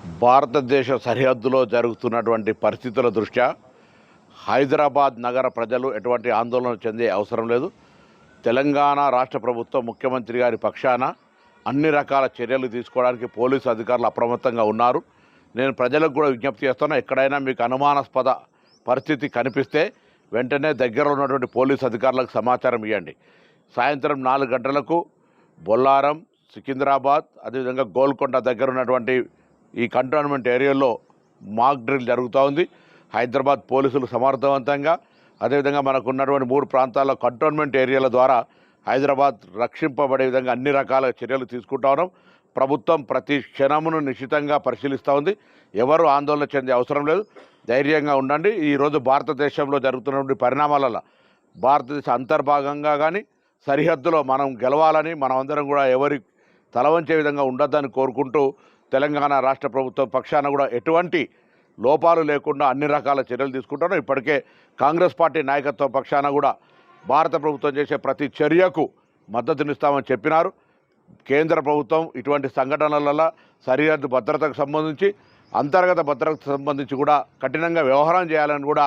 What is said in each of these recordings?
భారతదేశ సరిహద్దులో జరుగుతున్నటువంటి పరిస్థితుల దృష్ట్యా హైదరాబాద్ నగర ప్రజలు ఎటువంటి ఆందోళన చెందే అవసరం లేదు. తెలంగాణ రాష్ట్ర ప్రభుత్వం ముఖ్యమంత్రి గారి పక్షాన అన్ని రకాల చర్యలు తీసుకోవడానికి పోలీసు అధికారులు అప్రమత్తంగా ఉన్నారు. నేను ప్రజలకు కూడా విజ్ఞప్తి చేస్తున్నా, ఎక్కడైనా మీకు అనుమానాస్పద పరిస్థితి కనిపిస్తే వెంటనే దగ్గర ఉన్నటువంటి పోలీసు అధికారులకు సమాచారం ఇవ్వండి. సాయంత్రం 4 గంటలకు బొల్లారం, సికింద్రాబాద్, అదేవిధంగా గోల్కొండ దగ్గర ఉన్నటువంటి ఈ కంటోన్మెంట్ ఏరియాలో మాక్ డ్రిల్ జరుగుతూ ఉంది. హైదరాబాద్ పోలీసులు సమర్థవంతంగా, అదేవిధంగా మనకు ఉన్నటువంటి 3 ప్రాంతాల్లో కంటోన్మెంట్ ఏరియాల ద్వారా హైదరాబాద్ రక్షింపబడే విధంగా అన్ని రకాల చర్యలు తీసుకుంటా ఉన్నాం. ప్రభుత్వం ప్రతి క్షణమును నిశితంగా పరిశీలిస్తూ ఉంది. ఎవరు ఆందోళన చెందే అవసరం లేదు, ధైర్యంగా ఉండండి. ఈరోజు భారతదేశంలో జరుగుతున్నటువంటి పరిణామాలలో భారతదేశ అంతర్భాగంగా కానీ సరిహద్దులో మనం గెలవాలని, మనమందరం కూడా ఎవరి తలవంచే విధంగా ఉండొద్దని కోరుకుంటూ తెలంగాణ రాష్ట్ర ప్రభుత్వం పక్షాన కూడా ఎటువంటి లోపాలు లేకుండా అన్ని రకాల చర్యలు తీసుకుంటాను. ఇప్పటికే కాంగ్రెస్ పార్టీ నాయకత్వం పక్షాన కూడా భారత ప్రభుత్వం చేసే ప్రతి చర్యకు మద్దతునిస్తామని చెప్పినారు. కేంద్ర ప్రభుత్వం ఇటువంటి సంఘటనల సరిహద్దు భద్రతకు సంబంధించి, అంతర్గత భద్రతకు సంబంధించి కూడా కఠినంగా వ్యవహారం చేయాలని కూడా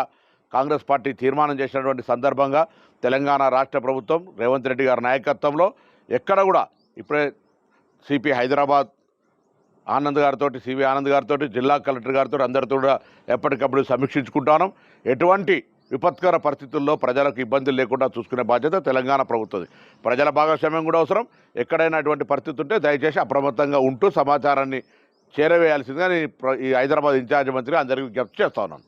కాంగ్రెస్ పార్టీ తీర్మానం చేసినటువంటి సందర్భంగా తెలంగాణ రాష్ట్ర ప్రభుత్వం రేవంత్ రెడ్డి గారి నాయకత్వంలో ఎక్కడ కూడా ఇప్పుడే సిపి హైదరాబాద్ ఆనంద్ గారితో, సివి ఆనంద్ గారితో, జిల్లా కలెక్టర్ గారితో అందరితో కూడా ఎప్పటికప్పుడు సమీక్షించుకుంటాను. ఎటువంటి విపత్కర పరిస్థితుల్లో ప్రజలకు ఇబ్బందులు లేకుండా చూసుకునే బాధ్యత తెలంగాణ ప్రభుత్వది. ప్రజల భాగస్వామ్యం కూడా అవసరం. ఎక్కడైనా అటువంటి పరిస్థితి ఉంటే దయచేసి అప్రమత్తంగా ఉంటూ సమాచారాన్ని చేరవేయాల్సిందిగా నేను ఈ హైదరాబాద్ ఇన్ఛార్జ్ మంత్రిగా అందరికీ విజ్ఞప్తి చేస్తా ఉన్నాను.